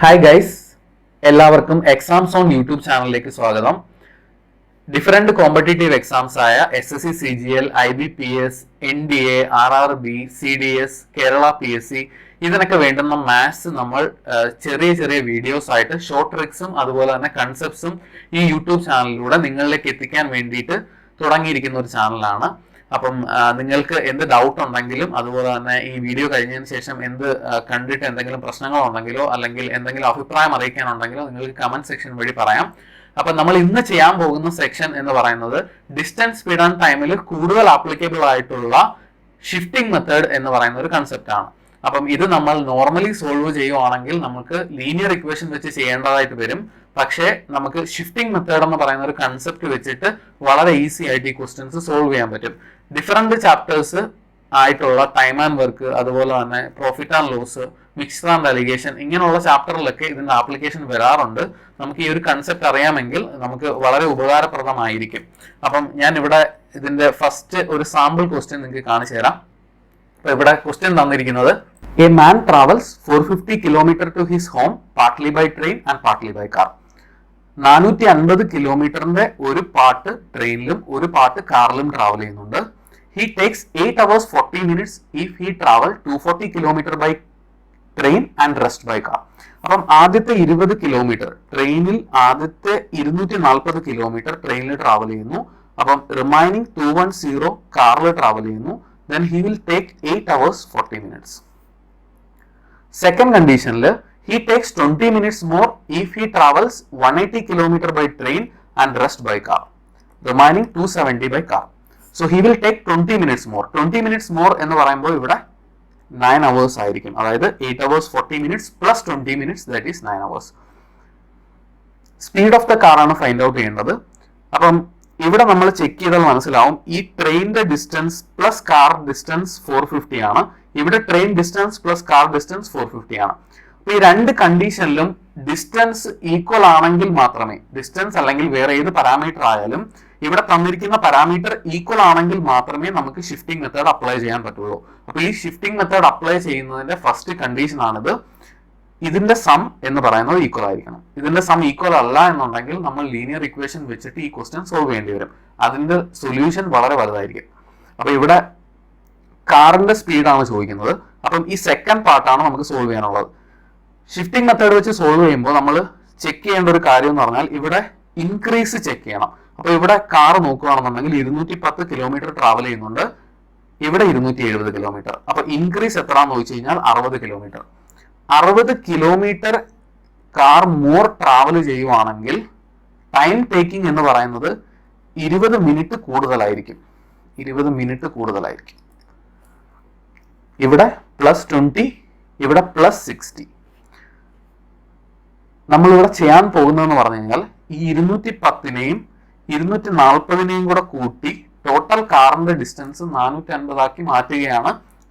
Hi guys, എല്ലാവർക്കും exams on YouTube ചാനലിലേക്ക് സ്വാഗതം. ഡിഫറെന്റ് കോമ്പറ്റേറ്റീവ് എക്സാംസ് ആയ SSC CGL, IBPS, NDA, RRB, CDS, Kerala PSC ഇതിനൊക്കെ വേണ്ടുന്ന മാത്സ് നമ്മൾ ചെറിയ ചെറിയ വീഡിയോസ് ആയിട്ട് ഷോർട്ട് ട്രിക്സും അതുപോലെ തന്നെ കൺസെപ്റ്റ്സും ഈ യൂട്യൂബ് ചാനലിലൂടെ നിങ്ങളിലേക്ക് എത്തിക്കാൻ വേണ്ടിയിട്ട് തുടങ്ങിയിരിക്കുന്ന ഒരു ചാനലാണ്. അപ്പം നിങ്ങൾക്ക് എന്ത് ഡൗട്ട് ഉണ്ടെങ്കിലും അതുപോലെ തന്നെ ഈ വീഡിയോ കഴിഞ്ഞതിന് ശേഷം എന്ത് കണ്ടിട്ട് എന്തെങ്കിലും പ്രശ്നങ്ങൾ ഉണ്ടെങ്കിലോ അല്ലെങ്കിൽ എന്തെങ്കിലും അഭിപ്രായം അറിയിക്കാനുണ്ടെങ്കിലോ നിങ്ങൾക്ക് കമന്റ് സെക്ഷൻ വഴി പറയാം. അപ്പം നമ്മൾ ഇന്ന് ചെയ്യാൻ പോകുന്ന സെക്ഷൻ എന്ന് പറയുന്നത് ഡിസ്റ്റൻസ് സ്പീഡ് ആൻഡ് ടൈമിൽ കൂടുതൽ ആപ്ലിക്കബിൾ ആയിട്ടുള്ള ഷിഫ്റ്റിംഗ് മെത്തേഡ് എന്ന് പറയുന്ന ഒരു കൺസെപ്റ്റ് ആണ്. അപ്പം ഇത് നമ്മൾ നോർമലി സോൾവ് ചെയ്യുവാണെങ്കിൽ നമുക്ക് ലീനിയർ ഇക്വേഷൻ വെച്ച് ചെയ്യേണ്ടതായിട്ട് വരും. പക്ഷേ നമുക്ക് ഷിഫ്റ്റിംഗ് മെത്തേഡ് എന്ന് പറയുന്ന ഒരു കൺസെപ്റ്റ് വെച്ചിട്ട് വളരെ ഈസി ആയിട്ട് ഈ ക്വസ്റ്റ്യൻസ് സോൾവ് ചെയ്യാൻ പറ്റും. ഡിഫറെന്റ് ചാപ്റ്റേഴ്സ് ആയിട്ടുള്ള ടൈം ആൻഡ് വർക്ക്, അതുപോലെ തന്നെ profit and loss, mixed and alligation, ഇങ്ങനെയുള്ള ചാപ്റ്ററിലൊക്കെ ഇതിന്റെ ആപ്ലിക്കേഷൻ വരാറുണ്ട്. നമുക്ക് ഈ ഒരു കൺസെപ്റ്റ് അറിയാമെങ്കിൽ നമുക്ക് വളരെ ഉപകാരപ്രദമായിരിക്കും. അപ്പം ഞാൻ ഇവിടെ ഇതിന്റെ ഫസ്റ്റ് ഒരു സാമ്പിൾ ക്വസ്റ്റ്യൻ നിങ്ങൾക്ക് കാണിച്ചു തരാം. അപ്പൊ ഇവിടെ ക്വസ്റ്റ്യൻ തന്നിരിക്കുന്നത്: a man travels 450 kilometre to his home partly by train and partly by car. 450 കിലോമീറ്ററിന്റെ ഒരു പാർട്ട് ട്രെയിനിലും ഒരു പാർട്ട് കാറിലും ട്രാവൽ ചെയ്യുന്നുണ്ട്. He takes 8 hours 40 minutes if he travel 240 kilometer by train and rest by car. അപ്പം ആദ്യത്തെ 20 kilometre ട്രെയിനിൽ, ആദ്യത്തെ 240 കിലോമീറ്റർ ട്രെയിനിൽ ട്രാവൽ ചെയ്യുന്നു. അപ്പം റിമൈനിങ് 210 കാറിൽ ട്രാവൽ ചെയ്യുന്നു. Then he will take 8 hours 40 minutes. Second കണ്ടീഷനിൽ he takes 20 minutes more if he travels 180 kilometer by train and rest by car. Remaining 270 by car. So he will take 20 minutes more. 20 minutes more എന്ന് പറയുമ്പോൾ ഇവിടെ 9 hours ആയിരിക്കും. അതായത് 8 hours 40 minutes plus 20 minutes, that is 9 hours. Speed of the car ആണ് find out ചെയ്യേണ്ടത്. അപ്പം ഇവിടെ നമ്മൾ ചെക്ക് ചെയ്താൽ മനസ്സിലാവും, ഈ ട്രെയിനിന്റെ ഡിസ്റ്റൻസ് പ്ലസ് കാർ ഡിസ്റ്റൻസ് 450 ആണ്. ഇവിടെ train distance plus car distance 450 ആണ്. അപ്പൊ ഈ രണ്ട് കണ്ടീഷനിലും ഡിസ്റ്റൻസ് ഈക്വൽ ആണെങ്കിൽ മാത്രമേ, ഡിസ്റ്റൻസ് അല്ലെങ്കിൽ വേറെ ഏത് പാരാമീറ്റർ ആയാലും ഇവിടെ തന്നിരിക്കുന്ന പാരാമീറ്റർ ഈക്വൽ ആണെങ്കിൽ മാത്രമേ നമുക്ക് ഷിഫ്റ്റിംഗ് മെത്തേഡ് അപ്ലൈ ചെയ്യാൻ പറ്റുള്ളൂ. അപ്പൊ ഈ ഷിഫ്റ്റിംഗ് മെത്തേഡ് അപ്ലൈ ചെയ്യുന്നതിന്റെ ഫസ്റ്റ് കണ്ടീഷൻ ആണിത്: ഇതിന്റെ സം എന്ന് പറയുന്നത് ഈക്വൽ ആയിരിക്കണം. ഇതിന്റെ സം ഈക്വൽ അല്ല എന്നുണ്ടെങ്കിൽ നമ്മൾ ലീനിയർ ഇക്വേഷൻ വെച്ചിട്ട് ഈ ക്വസ്റ്റ്യൻ സോൾവ് ചെയ്യേണ്ടി വരും. അതിന്റെ സൊല്യൂഷൻ വളരെ വലുതായിരിക്കും. അപ്പൊ ഇവിടെ കാറിന്റെ സ്പീഡാണ് ചോദിക്കുന്നത്. അപ്പം ഈ സെക്കൻഡ് പാർട്ടാണ് നമുക്ക് സോൾവ് ചെയ്യാനുള്ളത്. ഷിഫ്റ്റിംഗ് മെത്തേഡ് വെച്ച് സോൾവ് ചെയ്യുമ്പോൾ നമ്മൾ ചെക്ക് ചെയ്യേണ്ട ഒരു കാര്യം എന്ന് പറഞ്ഞാൽ ഇവിടെ ഇൻക്രീസ് ചെക്ക് ചെയ്യണം. അപ്പൊ ഇവിടെ കാർ നോക്കുകയാണെന്നുണ്ടെങ്കിൽ 210 കിലോമീറ്റർ ട്രാവൽ ചെയ്യുന്നുണ്ട്, ഇവിടെ 270 കിലോമീറ്റർ. അപ്പൊ ഇൻക്രീസ് എത്രയാണെന്ന് ചോദിച്ചു കഴിഞ്ഞാൽ 60 kilometre. 60 kilometre car more travel ചെയ്യുവാണെങ്കിൽ ടൈം ടേക്കിംഗ് എന്ന് പറയുന്നത് 20 മിനിറ്റ് കൂടുതലായിരിക്കും. 20 മിനിറ്റ് കൂടുതലായിരിക്കും. ഇവിടെ +20, ഇവിടെ +60. നമ്മളിവിടെ ചെയ്യാൻ പോകുന്നതെന്ന് പറഞ്ഞു കഴിഞ്ഞാൽ ഈ 210നെയും 240നെയും കൂടെ കൂട്ടി ടോട്ടൽ കാറിന്റെ ഡിസ്റ്റൻസ് 450 ആക്കി മാറ്റുകയാണ്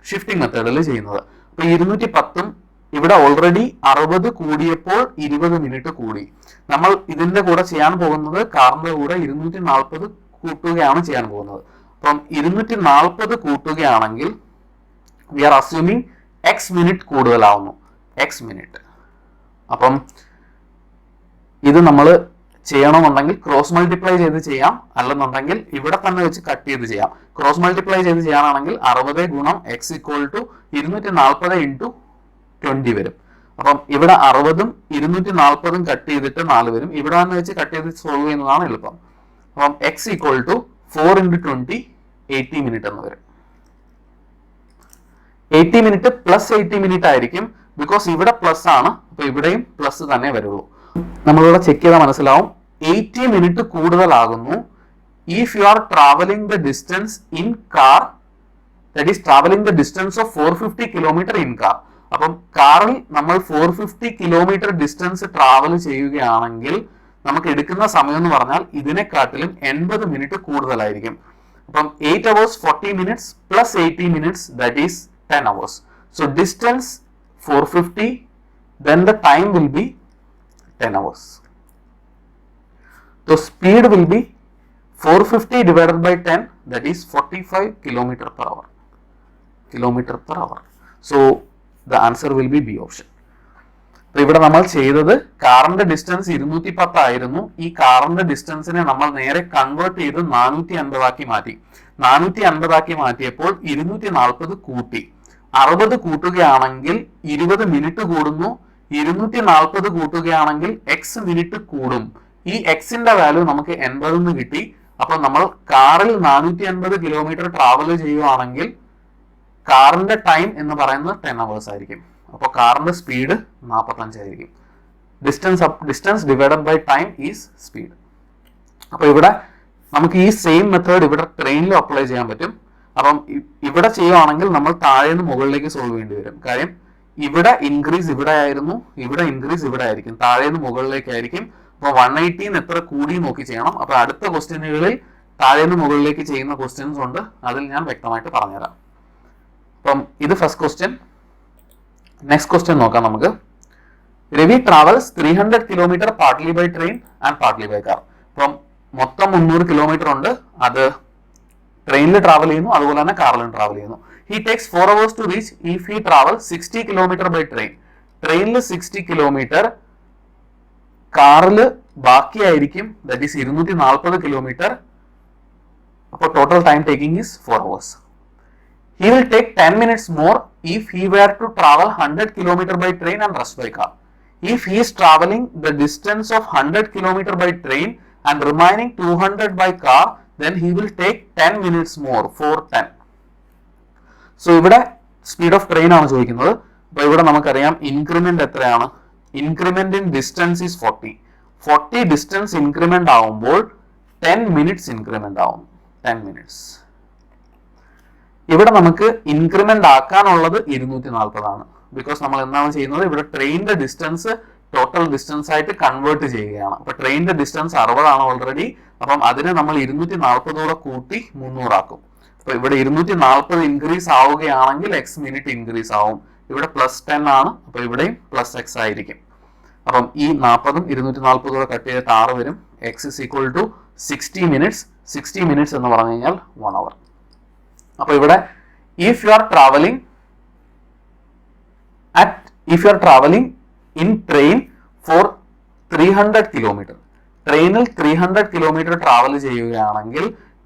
ഷിഫ്റ്റിംഗ് മെത്തേഡിൽ ചെയ്യുന്നത്. അപ്പൊ 210ഉം ഇവിടെ ഓൾറെഡി 60 കൂടിയപ്പോൾ 20 മിനിറ്റ് കൂടി. നമ്മൾ ഇതിന്റെ കൂടെ ചെയ്യാൻ പോകുന്നത് കാറിന്റെ കൂടെ 240 കൂട്ടുകയാണ് ചെയ്യാൻ പോകുന്നത്. അപ്പം 240 കൂട്ടുകയാണെങ്കിൽ we are assuming x minute കൂടുതലാവുന്നു. x minute. അപ്പം ഇത് നമ്മൾ ചെയ്യണമെന്നുണ്ടെങ്കിൽ ക്രോസ് മൾട്ടിപ്ലൈ ചെയ്ത് ചെയ്യാം, അല്ലെന്നുണ്ടെങ്കിൽ ഇവിടെ തന്നെ വെച്ച് കട്ട് ചെയ്ത് ചെയ്യാം. ക്രോസ് മൾട്ടിപ്ലൈ ചെയ്ത് ചെയ്യാനാണെങ്കിൽ 60 ഗുണം x ഈക്വൽ ടു 240 ഇൻറ്റു 20 വരും. അപ്പം ഇവിടെ 60ഉം 240ഉം കട്ട് ചെയ്തിട്ട് 4 വരും. ഇവിടെ തന്നെ വെച്ച് കട്ട് ചെയ്ത് സോൾവ് ചെയ്യുന്നതാണ് എളുപ്പം. അപ്പം x equal to 4 into 20 80 minute എന്ന് വരും. 80 മിനിറ്റ് പ്ലസ് 80 മിനിറ്റ് ആയിരിക്കും. ബിക്കോസ് ഇവിടെ പ്ലസ് ആണ്, അപ്പൊ ഇവിടെയും പ്ലസ് തന്നെ വരുള്ളൂ. നമ്മളിവിടെ ചെക്ക് ചെയ്താൽ മനസ്സിലാവും 80 മിനിറ്റ് കൂടുതലാകുന്നു if you are travelling the distance in car, that is travelling the distance of 450 kilometre in car. അപ്പം കാറിൽ നമ്മൾ 450 കിലോമീറ്റർ ഡിസ്റ്റൻസ് ട്രാവൽ ചെയ്യുകയാണെങ്കിൽ നമുക്ക് എടുക്കുന്ന സമയം എന്ന് പറഞ്ഞാൽ ഇതിനെക്കാട്ടിലും 80 മിനിറ്റ് കൂടുതലായിരിക്കും. അപ്പം 8 hours 40 minutes plus 80 minutes, that is 10 hours. So distance 450, then the time will be 10 hours. So speed will be 450 divided by 10, that is 45 kilometer per hour. Kilometer per hour. So the answer will be B option. അപ്പൊ ഇവിടെ നമ്മൾ ചെയ്തത് കാറിന്റെ distance 210 ആയിരുന്നു. ഈ കാറിന്റെ ഡിസ്റ്റൻസിനെ നമ്മൾ നേരെ കൺവേർട്ട് ചെയ്ത് 450 ആക്കി മാറ്റി. 450 ആക്കി മാറ്റിയപ്പോൾ 240 കൂട്ടി. 60 കൂട്ടുകയാണെങ്കിൽ 20 മിനിറ്റ് കൂടുന്നു. 240 കൂട്ടുകയാണെങ്കിൽ എക്സ് മിനിറ്റ് കൂടും. ഈ എക്സിന്റെ വാല്യൂ നമുക്ക് 80 കിട്ടി. അപ്പൊ നമ്മൾ കാറിൽ 450 കിലോമീറ്റർ ട്രാവൽ ചെയ്യുവാണെങ്കിൽ കാറിന്റെ ടൈം എന്ന് പറയുന്നത് 10 അവേഴ്സ് ആയിരിക്കും. അപ്പോൾ കാറിന്റെ സ്പീഡ് 45 ആയിരിക്കും. Distance divided by time is speed. അപ്പൊ ഇവിടെ നമുക്ക് ഈ സെയിം മെത്തേഡ് ഇവിടെ ട്രെയിനിലും അപ്ലൈ ചെയ്യാൻ പറ്റും. അപ്പം ഇവിടെ ചെയ്യുവാണെങ്കിൽ നമ്മൾ താഴെ നിന്ന് മുകളിലേക്ക് സോൾവ് ചെയ്യേണ്ടി വരും. കാര്യം ഇവിടെ ഇൻക്രീസ് ഇവിടെ ആയിരുന്നു, ഇവിടെ ഇൻക്രീസ് ഇവിടെ ആയിരിക്കും, താഴെ നിന്ന് മുകളിലേക്കായിരിക്കും. അപ്പൊ 180 എത്ര കൂടി നോക്കി ചെയ്യണം. അപ്പൊ അടുത്ത ക്വസ്റ്റ്യനുകളിൽ താഴെ നിന്ന് മുകളിലേക്ക് ചെയ്യുന്ന ക്വസ്റ്റ്യൻസ് ഉണ്ട്, അതിൽ ഞാൻ വ്യക്തമായിട്ട് പറഞ്ഞുതരാം. അപ്പം ഇത് ഫസ്റ്റ് ക്വസ്റ്റ്യൻ. നെക്സ്റ്റ് ക്വസ്റ്റ്യൻ നോക്കാം നമുക്ക്. Ravi travels 300 kilometre partly by train and partly by car. അപ്പം മൊത്തം 300 കിലോമീറ്റർ ഉണ്ട്, അത് ട്രെയിനിൽ ട്രാവൽ ചെയ്യുന്നു, അതുപോലെ തന്നെ കാറിലും ട്രാവൽ ചെയ്യുന്നു. He takes 4 hours to reach if he travel 60 kilometre by train. ട്രെയിനിൽ 60 കിലോമീറ്റർ, കാറിൽ ബാക്കിയായിരിക്കും, ദാറ്റ് ഈസ് 240 കിലോമീറ്റർ. അപ്പോൾ total time taking is 4 hours. He will take 10 minutes more if he were to travel 100 km by train and rest by car. If he is traveling the distance of 100 km by train and remaining 200 by car, then he will take 10 minutes more, 4:10. So ഇവിടെ speed of train ആണ് ചോദിക്കുന്നത്. അപ്പോൾ ഇവിടെ നമുക്കറിയാം increment എത്രയാണ്? Increment in distance is 40. 40 distance increment ആവുമ്പോൾ 10 minutes increment ആവും. 10 minutes. ഇവിടെ നമുക്ക് ഇൻക്രിമെന്റ് ആക്കാനുള്ളത് 240 ആണ്. ബിക്കോസ് നമ്മൾ എന്താണ് ചെയ്യുന്നത്, ഇവിടെ ട്രെയിനിന്റെ ഡിസ്റ്റൻസ് ടോട്ടൽ ഡിസ്റ്റൻസ് ആയിട്ട് കൺവേർട്ട് ചെയ്യുകയാണ്. അപ്പൊ ട്രെയിനിന്റെ ഡിസ്റ്റൻസ് 60 ആണ് ഓൾറെഡി. അപ്പം അതിനെ നമ്മൾ 240 കൂട്ടി 300 ആക്കും. അപ്പൊ ഇവിടെ 240 ഇൻക്രീസ് ആവുകയാണെങ്കിൽ എക്സ് മിനിറ്റ് ഇൻക്രീസ് ആവും. ഇവിടെ +10 ആണ്, അപ്പൊ ഇവിടെയും +x ആയിരിക്കും. അപ്പം ഈ 40ഉം 240 കട്ട് ചെയ്തിട്ട് 6 വരും. X is equal to 60 minutes. 60 minutes എന്ന് പറഞ്ഞു കഴിഞ്ഞാൽ 1 hour. അപ്പൊ ഇവിടെ if you are travelling in train for 300 kilometre, ട്രെയിനിൽ 300 കിലോമീറ്റർ ട്രാവൽ ചെയ്യുകയാണെങ്കിൽ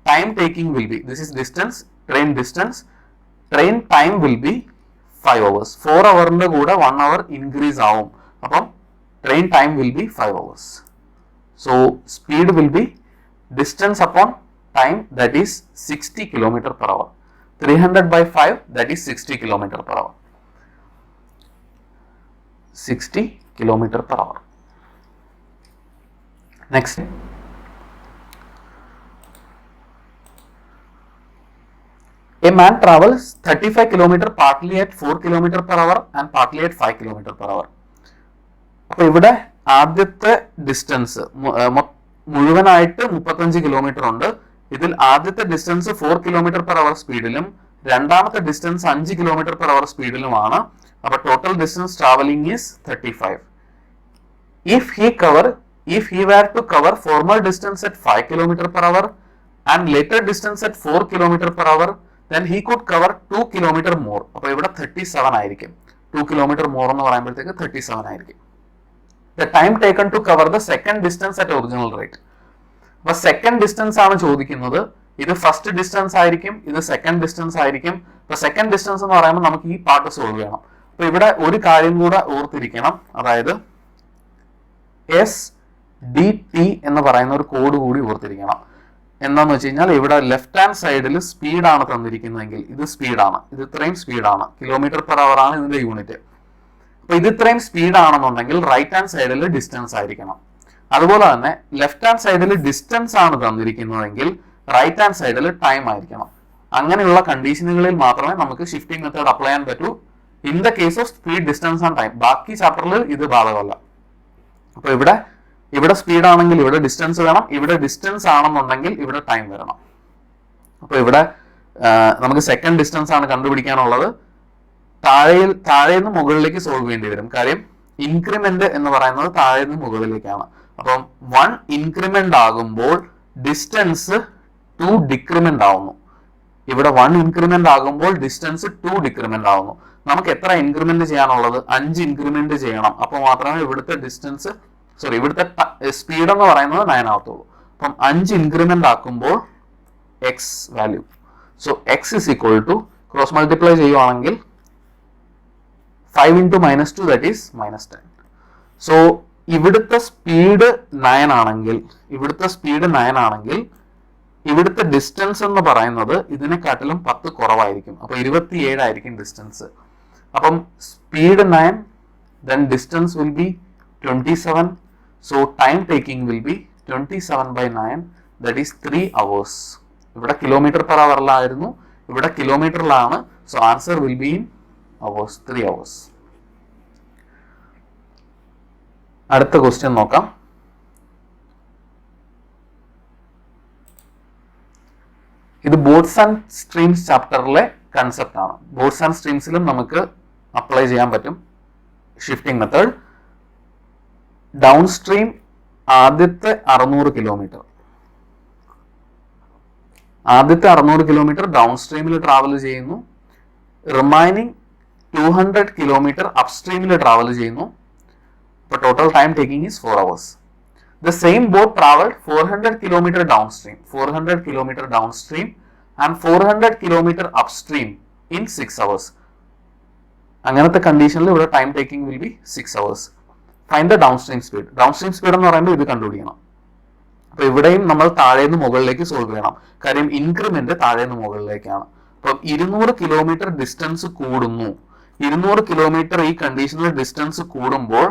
time taking will be, this is distance, train time will be 5 hours. 4 hourന്റെ കൂടെ 1 hour ഇൻക്രീസ് ആവും. അപ്പം train time will be 5 hours. So speed will be distance upon time, that is 60 km per hour. 300 by 5, that is 60 km per hour. 60 km per hour. Next. A man travels 35 km partly at 4 km per hour and partly at 5 km per hour. അപ്പോൾ ഇവിടെ ആദ്യത്തെ distance മുഴുവനായിട്ട് 35 kilometre ഉണ്ട്. ഇതിൽ ആദ്യത്തെ distance 4 kilometre per hour സ്പീഡിലും രണ്ടാമത്തെ distance 5 kilometre per hour സ്പീഡിലുമാണ്. അപ്പൊ total distance travelling is 35. If he were to cover former distance at 5 kilometer per hour and later distance at 4 kilometer per hour, then he could cover 2 kilometer more. അപ്പോൾ ഇവിടെ 37 ആയിരിക്കും. 2 kilometer more എന്ന് പറയുമ്പോഴത്തേക്ക് 37 ആയിരിക്കും. The time taken to cover the second distance at original rate. അപ്പൊ second distance ആണ് ചോദിക്കുന്നത്. ഇത് ഫസ്റ്റ് ഡിസ്റ്റൻസ് ആയിരിക്കും, ഇത് സെക്കൻഡ് ഡിസ്റ്റൻസ് ആയിരിക്കും. അപ്പൊ സെക്കൻഡ് ഡിസ്റ്റൻസ് എന്ന് പറയുമ്പോൾ നമുക്ക് ഈ പാർട്ട് സോൾവ് ചെയ്യണം. അപ്പൊ ഇവിടെ ഒരു കാര്യം കൂടെ ഓർത്തിരിക്കണം, അതായത് SDT എന്ന് പറയുന്ന ഒരു കോഡ് കൂടി ഓർത്തിരിക്കണം. എന്താന്ന് വെച്ച് കഴിഞ്ഞാൽ ഇവിടെ ലെഫ്റ്റ് ഹാൻഡ് സൈഡിൽ സ്പീഡാണ് തന്നിരിക്കുന്നതെങ്കിൽ ഇത് സ്പീഡാണ്, ഇത് ഇത്രയും സ്പീഡാണ്, കിലോമീറ്റർ പെർ അവർ ആണ് ഇതിന്റെ യൂണിറ്റ്. അപ്പൊ ഇത് ഇത്രയും സ്പീഡാണെന്നുണ്ടെങ്കിൽ റൈറ്റ് ഹാൻഡ് സൈഡിൽ ഡിസ്റ്റൻസ് ആയിരിക്കണം. അതുപോലെ തന്നെ ലെഫ്റ്റ് ഹാൻഡ് സൈഡിൽ ഡിസ്റ്റൻസ് ആണ് തന്നിരിക്കുന്നതെങ്കിൽ റൈറ്റ് ഹാൻഡ് സൈഡിൽ ടൈം ആയിരിക്കണം. അങ്ങനെയുള്ള കണ്ടീഷനുകളിൽ മാത്രമേ നമുക്ക് ഷിഫ്റ്റിംഗ് മെത്തേഡ് അപ്ലൈ ചെയ്യാൻ പറ്റൂ. In the case of speed, distance and time. ബാക്കി ചാപ്റ്ററിൽ ഇത് ബാധകമല്ല. അപ്പൊ ഇവിടെ സ്പീഡ് ആണെങ്കിൽ ഇവിടെ ഡിസ്റ്റൻസ് വേണം, ഇവിടെ ഡിസ്റ്റൻസ് ആണെന്നുണ്ടെങ്കിൽ ഇവിടെ ടൈം വരണം. അപ്പൊ ഇവിടെ നമുക്ക് സെക്കൻഡ് ഡിസ്റ്റൻസ് ആണ് കണ്ടുപിടിക്കാനുള്ളത്. താഴെ നിന്ന് മുകളിലേക്ക് സോൾവ് ചെയ്യേണ്ടി വരും. കാര്യം ഇൻക്രിമെന്റ് എന്ന് പറയുന്നത് താഴെ നിന്ന് മുകളിലേക്കാണ്. അപ്പം 1 ഇൻക്രിമെന്റ് ആകുമ്പോൾ ഡിസ്റ്റൻസ് 2 ഡിക്രിമെന്റ് ആവുന്നു. ഇവിടെ 1 ഇൻക്രിമെന്റ് ആകുമ്പോൾ ഡിസ്റ്റൻസ് 2 ഡിക്രിമെന്റ് ആവുന്നു. നമുക്ക് എത്ര ഇൻക്രിമെന്റ് ചെയ്യാനുള്ളത്? 5 ഇൻക്രിമെന്റ് ചെയ്യണം. അപ്പോൾ മാത്രമേ ഇവിടുത്തെ ഡിസ്റ്റൻസ് ഇവിടുത്തെ സ്പീഡ് എന്ന് പറയുന്നത് 9 ആവത്തുള്ളൂ. അപ്പം 5 ഇൻക്രിമെന്റ് ആക്കുമ്പോൾ x value, so x is equal to cross multiply ചെയ്യുവാണെങ്കിൽ 5 into -2 that is -10. സോ ഇവിടുത്തെ സ്പീഡ് 9 ആണെങ്കിൽ ഇവിടുത്തെ ഡിസ്റ്റൻസ് എന്ന് പറയുന്നത് ഇതിനെക്കാട്ടിലും 10 കുറവായിരിക്കും. അപ്പൊ 27 ആയിരിക്കും ഡിസ്റ്റൻസ്. അപ്പം speed 9, then distance will be 27. So time taking will be 27/9, that is 3 hours. ഇവിടെ കിലോമീറ്റർ പെർ അവറിലായിരുന്നു, ഇവിടെ കിലോമീറ്ററിലാണ്. So answer will be in hours, 3 hours. അടുത്ത ക്വസ്റ്റ്യൻ നോക്കാം. ഇത് ബോട്ട്സ് ആൻഡ് സ്ട്രീംസ് ചാപ്റ്ററിലെ കൺസെപ്റ്റ് ആണ്. ബോട്ട്സ് ആൻഡ് സ്ട്രീംസിലും നമുക്ക് അപ്ലൈ ചെയ്യാൻ പറ്റും ഷിഫ്റ്റിംഗ് മെത്തേഡ്. ഡൗൺ സ്ട്രീം ആദ്യത്തെ 600 കിലോമീറ്റർ ഡൗൺ സ്ട്രീമിൽ ട്രാവൽ ചെയ്യുന്നു. റിമൈനിങ് 200 കിലോമീറ്റർ അപ്സ്ട്രീമിൽ ട്രാവൽ ചെയ്യുന്നു. അപ്പോൾ total time taking is 4 hours. The same boat traveled 400 kilometer downstream and 400 kilometer upstream in 6 hours. അങ്ങനത്തെ കണ്ടീഷനിൽ ഇവിടെ time taking will B 6 hours. Find the downstream speed. Downstream speed എന്ന് പറയുമ്പോൾ ഇത് കണ്ടുപിടിക്കണം. അപ്പൊ ഇവിടെയും നമ്മൾ താഴേന്ന് മുകളിലേക്ക് സോൾവ് ചെയ്യണം. കാര്യം ഇൻക്രിമെന്റ് താഴേന്ന് മുകളിലേക്കാണ്. അപ്പം 200 കിലോമീറ്റർ ഡിസ്റ്റൻസ് കൂടുന്നു. 200 കിലോമീറ്റർ ഈ കണ്ടീഷനിൽ ഡിസ്റ്റൻസ് കൂടുമ്പോൾ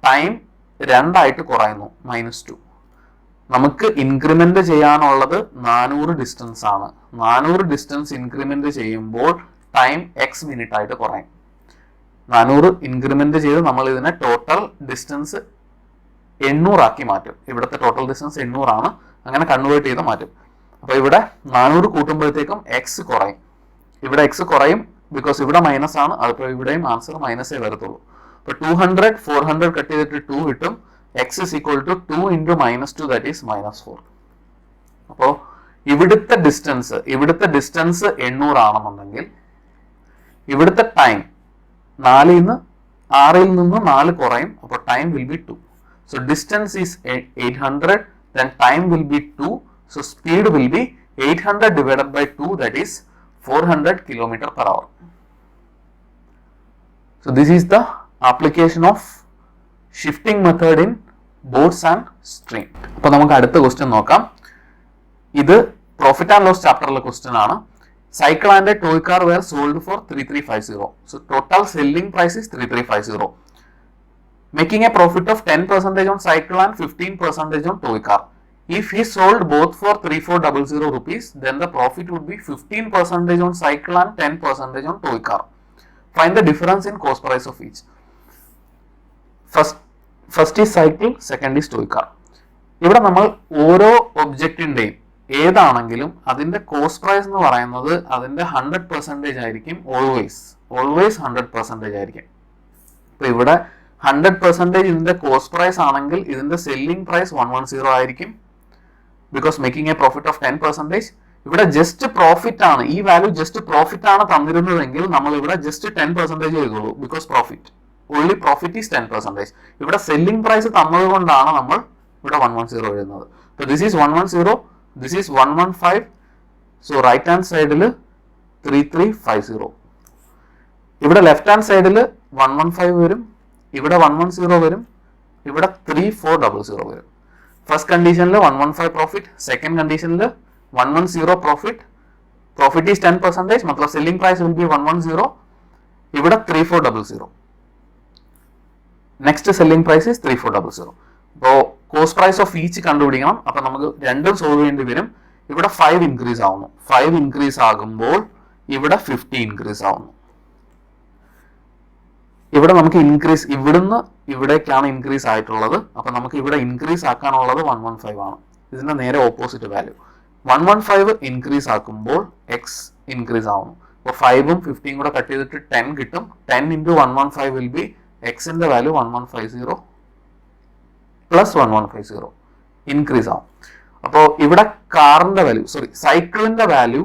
ടൈം 2 ആയിട്ട് കുറയുന്നു, -2. നമുക്ക് ഇൻക്രിമെന്റ് ചെയ്യാനുള്ളത് 400 ഡിസ്റ്റൻസ് ആണ്. 400 ഡിസ്റ്റൻസ് ഇൻക്രിമെന്റ് ചെയ്യുമ്പോൾ ടൈം x മിനിറ്റ് ആയിട്ട് കുറയും. 400 ഇൻക്രിമെന്റ് ചെയ്ത് നമ്മൾ ഇതിനെ ടോട്ടൽ ഡിസ്റ്റൻസ് 800 ആക്കി മാറ്റും. ഇവിടുത്തെ ടോട്ടൽ ഡിസ്റ്റൻസ് 800 ആണ്. അങ്ങനെ കൺവേർട്ട് ചെയ്ത് മാറ്റും. അപ്പൊ ഇവിടെ 400 കൂട്ടുമ്പോഴത്തേക്കും എക്സ് കുറയും. ഇവിടെ എക്സ് കുറയും ബിക്കോസ് ഇവിടെ മൈനസ് ആണ്. അതിപ്പോൾ ഇവിടെയും ആൻസർ മൈനസേ വരത്തുള്ളൂ. അപ്പൊ 200 400 കട്ട് ചെയ്തിട്ട് 2 കിട്ടും. X is equal to 2 into -2 that is -4. അപ്പോൾ ഇവിടുത്തെ ഡിസ്റ്റൻസ് 800 ആണെന്നുണ്ടെങ്കിൽ ഇവിടുത്തെ ടൈം 6 നിന്ന് 4 കുറയും. അപ്പോൾ time will B 2. So distance is 800, then time will be 2. So speed will be 800 divided by 2, that is 400 km/h. So this is the application of shifting method in boats and stream. അപ്പോൾ നമുക്ക് അടുത്ത question നോക്കാം. ഇത് profit and loss ചാപ്റ്ററിലെ question ആണ്. Cycle and a toy car were sold for 3350. So total selling price is 3350. Making a profit of 10% on cycle and 15% on toy car. If he sold both for 3400 rupees, then the profit would be 15% on cycle and 10% on toy car. Find the difference in cost price of each. First is cycle, second is toy car. ഇവിടെ നമ്മൾ ഓരോ ഒബ്ജക്റ്റിന്റെയും ഏതാണെങ്കിലും അതിന്റെ cost price എന്ന് പറയുന്നത് അതിന്റെ 100% ആയിരിക്കും. Always 100% ആയിരിക്കും. ഇപ്പൊ ഇവിടെ 100% ഇതിന്റെ കോസ്റ്റ് പ്രൈസ് ആണെങ്കിൽ ഇതിന്റെ സെല്ലിംഗ് പ്രൈസ് 110 ആയിരിക്കും. Because making A profit of 10%. ഇവിടെ ജസ്റ്റ് പ്രോഫിറ്റ് ആണ്, ഈ വാല്യൂ ജസ്റ്റ് പ്രോഫിറ്റ് ആണ് തന്നിരുന്നതെങ്കിൽ നമ്മൾ ഇവിടെ ജസ്റ്റ് 10% ചെയ്തോളൂ. Because only profit is 10%. ഇവിടെ സെല്ലിംഗ് പ്രൈസ് തന്നത് കൊണ്ടാണ് നമ്മൾ ഇവിടെ 110 എഴുതുന്നത്. So this is 110, this is 115. So right hand സൈഡിൽ 3350. ഇവിടെ ലെഫ്റ്റ് ഹാൻഡ് സൈഡിൽ 115 വരും, ഇവിടെ 110 വരും, ഇവിടെ 3400 വരും. ഫസ്റ്റ് കണ്ടീഷനിൽ 115 പ്രോഫിറ്റ്, സെക്കൻഡ് കണ്ടീഷനിൽ 110 പ്രോഫിറ്റ്. പ്രോഫിറ്റ് ഈസ് 10%, മਤലബ് സെല്ലിംഗ് പ്രൈസ് വിൽ ബി 110. ഇവിടെ 3400. Next selling price is 3400. അപ്പോൾ കോസ്റ്റ് പ്രൈസ് ഓഫ് ഈച്ച് കണ്ടുപിടിക്കണം. അപ്പൊ നമുക്ക് രണ്ടും സോൾവ് ചെയ്യേണ്ടി വരും. ഇവിടെ 5 ഇൻക്രീസ് ആവുന്നു. 5 ഇൻക്രീസ് ആകുമ്പോൾ ഇവിടെ 50 ഇൻക്രീസ് ആവുന്നു. ഇവിടെ നമുക്ക് ഇൻക്രീസ് ഇവിടുന്ന് ഇവിടേക്കാണ് ഇൻക്രീസ് ആയിട്ടുള്ളത്. അപ്പൊ നമുക്ക് ഇവിടെ ഇൻക്രീസ് ആക്കാനുള്ളത് 115 ആണ്. ഇതിന്റെ നേരെ ഓപ്പോസിറ്റ് വാല്യൂ 115 ഇൻക്രീസ് ആക്കുമ്പോൾ എക്സ് ഇൻക്രീസ് ആവുന്നു. അപ്പോൾ 5ഉം 50യും കൂടെ കട്ട് ചെയ്തിട്ട് 10 കിട്ടും. 10 into 115 വിൽ ബി എക്സിന്റെ വാല്യൂ 1150 പ്ലസ് 1150 ഇൻക്രീസ് ആവും. അപ്പോൾ ഇവിടെ കാറിന്റെ വാല്യൂ സൈക്കിളിന്റെ വാല്യൂ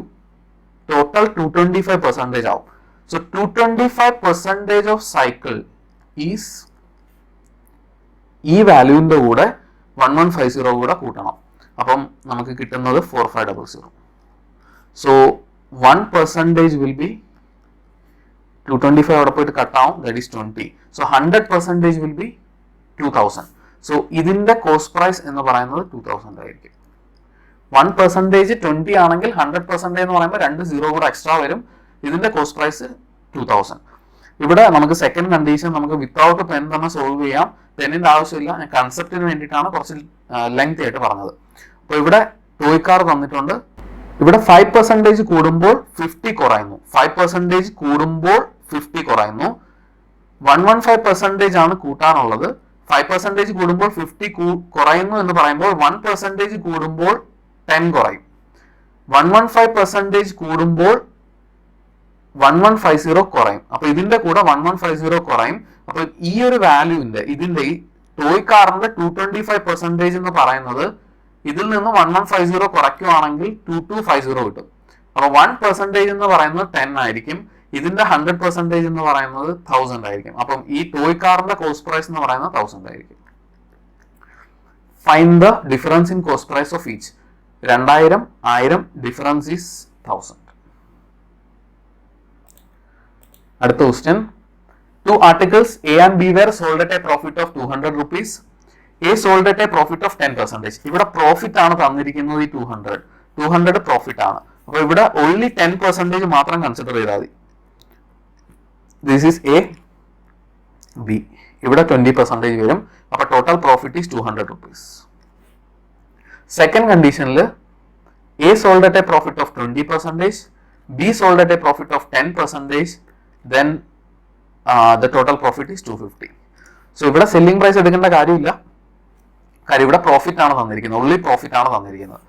ടോട്ടൽ 225% ആവും. സോ 225% ഓഫ് സൈക്കിൾ ഈസ് ഈ വാല്യൂവിന്റെ കൂടെ 1150 കൂടെ കൂട്ടണം. അപ്പം നമുക്ക് കിട്ടുന്നത് 4500. സോ 1% വിൽ ബി 225 അവിടെ പോയിട്ട് കട്ടാവും, that is 20. So 100% will be 2000. So ഇതിന്റെ കോസ്റ്റ് പ്രൈസ് എന്ന് പറയുന്നത് 2000 ആയിരിക്കും. 1% 20 ആണെങ്കിൽ 100% എന്ന് പറയുമ്പോൾ 2 സീറോ കൂടെ എക്സ്ട്രാ വരും. ഇതിന്റെ കോസ്റ്റ് പ്രൈസ് 2000. ഇവിടെ നമുക്ക് സെക്കൻഡ് കണ്ടീഷൻ നമുക്ക് വിത്തൗട്ട് പെൻ തന്നെ സോൾവ് ചെയ്യാം. പെന്നിന്റെ ആവശ്യമില്ല, ഞാൻ കൺസെപ്റ്റിന് വേണ്ടിയിട്ടാണ് കുറച്ച് ലെങ്ത് ആയിട്ട് പറഞ്ഞത്. അപ്പോൾ ഇവിടെ ടോയ് കാർ തന്നിട്ടുണ്ട്. ഇവിടെ 5% കൂടുമ്പോൾ 50 കുറയുന്നു. 5% കൂടുമ്പോൾ 50 കുറയുന്നു. 115% ആണ് കൂട്ടാനുള്ളത്. 5% കൂടുമ്പോൾ 50 കുറയുന്നു എന്ന് പറയുമ്പോൾ 1% കൂടുമ്പോൾ 10 കുറയും. 115% കൂടുമ്പോൾ 1150 കുറയും. അപ്പൊ ഇതിന്റെ കൂടെ 1150 കുറയും. അപ്പൊ ഈ ഒരു വാല്യൂവിന്റെ ഇതിന്റെ ഈ ടോയ് കാറിന്റെ 225% എന്ന് പറയുന്നത് ഇതിൽ നിന്ന് 1150 കുറയ്ക്കുവാണെങ്കിൽ 2250 കിട്ടും. അപ്പൊ 1% എന്ന് പറയുന്നത് 10 ആയിരിക്കും. ഇതിന്റെ 100% എന്ന് പറയുന്നത് 1000 ആയിരിക്കും. അപ്പം ഈ ടോയ് കാറിന്റെ കോസ്റ്റ് പ്രൈസ് എന്ന് പറയുന്നത് 1000 ആയിരിക്കും. Find the difference in cost price of each. 2000, 1000, difference is 1000. അടുത്ത question. 2 articles A and B were sold at a profit of 200 rupees. A sold at a profit of 10%. ഇവിടെ profit ആണ് തന്നിരിക്കുന്നത്. ഈ 200 profit ആണ്. അപ്പൊ ഇവിടെ ഓൺലി 10% മാത്രം consider ചെയ്താൽ മതി. This is A, B. ഇവിടെ 20% വരും. അപ്പൊ total profit is 200 rupees. Second കണ്ടീഷനിൽ A sold at a profit of 20%, B sold at a profit of 10%, then the total profit is 250. So ഇവിടെ സെല്ലിംഗ് പ്രൈസ് എടുക്കേണ്ട കാര്യമില്ല, കാര്യം ഇവിടെ പ്രോഫിറ്റ് ആണ് തന്നിരിക്കുന്നത്, ഓൺലി പ്രോഫിറ്റ് ആണ് തന്നിരിക്കുന്നത്.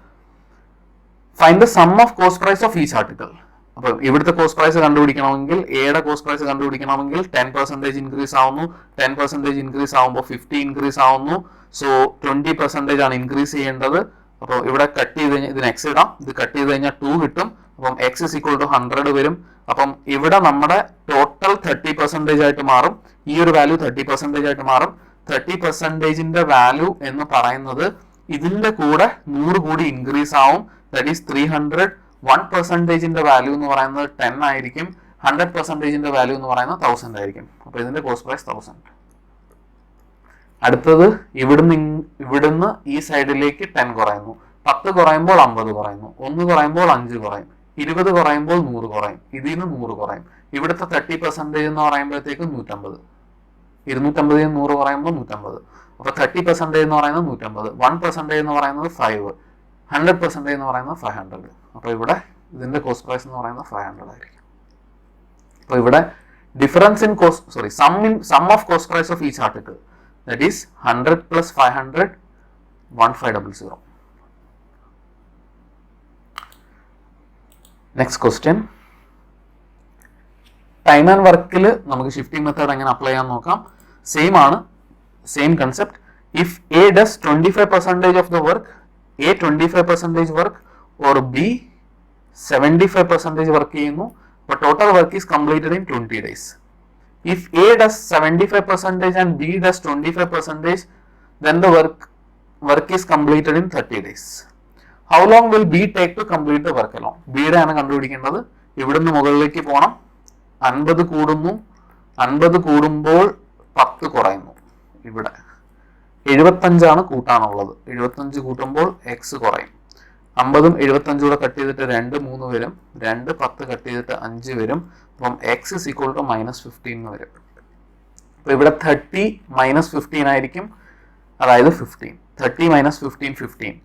Find the sum of cost price of each article. അപ്പൊ ഇവിടുത്തെ കോസ്റ്റ് പ്രൈസ് കണ്ടുപിടിക്കണമെങ്കിൽ, എയുടെ കോസ്റ്റ് പ്രൈസ് കണ്ടുപിടിക്കണമെങ്കിൽ 10% ഇൻക്രീസ് ആവുന്നു. 10% ഇൻക്രീസ് ആവുമ്പോൾ 50 ഇൻക്രീസ് ആവുന്നു. സോ 20% ആണ് ഇൻക്രീസ് ചെയ്യേണ്ടത്. അപ്പോൾ ഇവിടെ കട്ട് ചെയ്ത് കഴിഞ്ഞാൽ ഇതിന് എക്സ് ഇടാം, ഇത് കട്ട് ചെയ്ത് കഴിഞ്ഞാൽ 2 കിട്ടും. അപ്പം എക്സ് ഇസ് ഈക്വൽ ടു 100 വരും. അപ്പം ഇവിടെ നമ്മുടെ ടോട്ടൽ 30% ആയിട്ട് മാറും. ഈ ഒരു വാല്യൂ 30% ആയിട്ട് മാറും. 30%ന്റെ വാല്യൂ എന്ന് പറയുന്നത് ഇതിന്റെ കൂടെ 100 കൂടി ഇൻക്രീസ് ആവും, ദാറ്റ് ഈസ് 300. 1%ന്റെ വാല്യൂ എന്ന് പറയുന്നത് 10 ആയിരിക്കും. 100%ന്റെ വാല്യൂ എന്ന് പറയുന്നത് 1000 ആയിരിക്കും. അപ്പൊ ഇതിന്റെ കോസ്റ്റ് പ്രൈസ് 1000. അടുത്തത് ഇവിടുന്ന് ഈ സൈഡിലേക്ക് 10 കുറയുന്നു. 10 കുറയുമ്പോൾ 50 കുറയുന്നു. 1 കുറയുമ്പോൾ 5 കുറയും. 20 കുറയുമ്പോൾ 100 കുറയും. ഇതിൽ നിന്ന് 100 കുറയും. ഇവിടുത്തെ 30% എന്ന് പറയുമ്പോഴത്തേക്ക് 150. 250 100 പറയുമ്പോൾ 150. അപ്പൊ 30% എന്ന് പറയുന്നത് 150. 1% എന്ന് പറയുന്നത് 5. 100% എന്ന് പറയുന്നത് 500. അപ്പൊ ഇവിടെ ഇതിന്റെ കോസ്റ്റ് പ്രൈസ് എന്ന് പറയുന്നത് 500 ആയിരിക്കും. അപ്പൊ ഇവിടെ difference in cost sum of cost price of each article, that is 100 plus 500, 1500. Next question. Time and വർക്കിൽ നമുക്ക് ഷിഫ്റ്റിംഗ് മെത്തേഡ് എങ്ങനെ അപ്ലൈ ചെയ്യാൻ നോക്കാം. സെയിം ആണ്, same concept. If A does 25% of the work, A 25% work or B 75% work ചെയ്യുന്നു, അപ്പോൾ total work is completed in 20 days. If A does 75% and B does 25%, then the work is completed in 30 days. How long will B take to complete the work alone? B യുടെ ആണ് കണ്ടുപിടിക്കേണ്ടത്. ഇവിടുന്ന് മുകളിലേക്ക് പോകണം. 50 കൂടുന്നു. 50 കൂടുമ്പോൾ 10 കുറയുന്നു. ഇവിടെ 75 ആണ് കൂട്ടാനുള്ളത്. 75 കൂട്ടുമ്പോൾ x കുറയും. 50ഉം 75 കൂടെ കട്ട് ചെയ്തിട്ട് 2 3 വരും. 2 10 കട്ട് ചെയ്തിട്ട് 5 വരും. അപ്പം x is equal to -15 വരും. അപ്പൊ ഇവിടെ 30 -15 ആയിരിക്കും, അതായത് 15. 30 -15 15.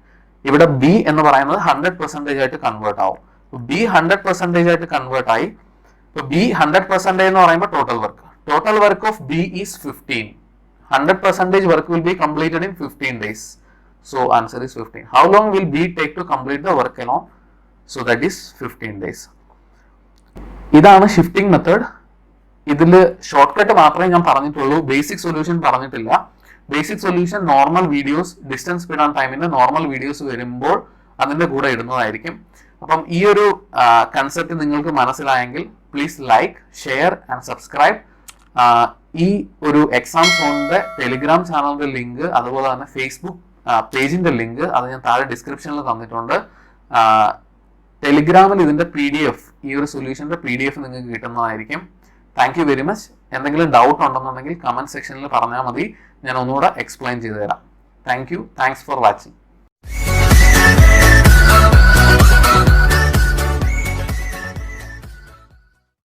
ഇവിടെ B എന്ന് പറയുന്നത് 100% ആയിട്ട് കൺവേർട്ട് ആവും. B 100% ആയിട്ട് കൺവേർട്ട് ആയി. ഇപ്പൊ B 100% എന്ന് പറയുമ്പോൾ total work of B is 15. 100% work will be completed in 15 days. So answer is 15. How long will B take to complete the work alone? So that is 15 days. ഇതാണ് shifting method. ഇതിൽ short cut മാത്രമേ ഞാൻ പറഞ്ഞിട്ടുള്ളൂ, basic solution പറഞ്ഞിട്ടില്ല. Basic solution normal videos, distance speed and ടൈമിന്റെ normal videos വരുമ്പോൾ അതിന്റെ കൂടെ ഇടുന്നതായിരിക്കും. അപ്പം ഈ ഒരു കൺസെപ്റ്റ് നിങ്ങൾക്ക് മനസ്സിലായെങ്കിൽ please like, share and subscribe. ഈ ഒരു എക്സാം സോണിന്റെ ടെലിഗ്രാം ചാനലിന്റെ ലിങ്ക്, അതുപോലെ തന്നെ ഫേസ്ബുക്ക് പേജിന്റെ ലിങ്ക് അത് ഞാൻ താഴെ ഡിസ്ക്രിപ്ഷനിൽ തന്നിട്ടുണ്ട്. ടെലിഗ്രാമിൽ ഇതിന്റെ PDF, ഈ ഒരു സൊല്യൂഷന്റെ PDF നിങ്ങൾക്ക് കിട്ടുന്നതായിരിക്കും. Thank you very much. എന്തെങ്കിലും ഡൗട്ട് ഉണ്ടെന്നുണ്ടെങ്കിൽ കമന്റ് സെക്ഷനിൽ പറഞ്ഞാൽ മതി, ഞാൻ ഒന്നുകൂടെ എക്സ്പ്ലെയിൻ ചെയ്തു തരാം. Thank you. Thanks for watching.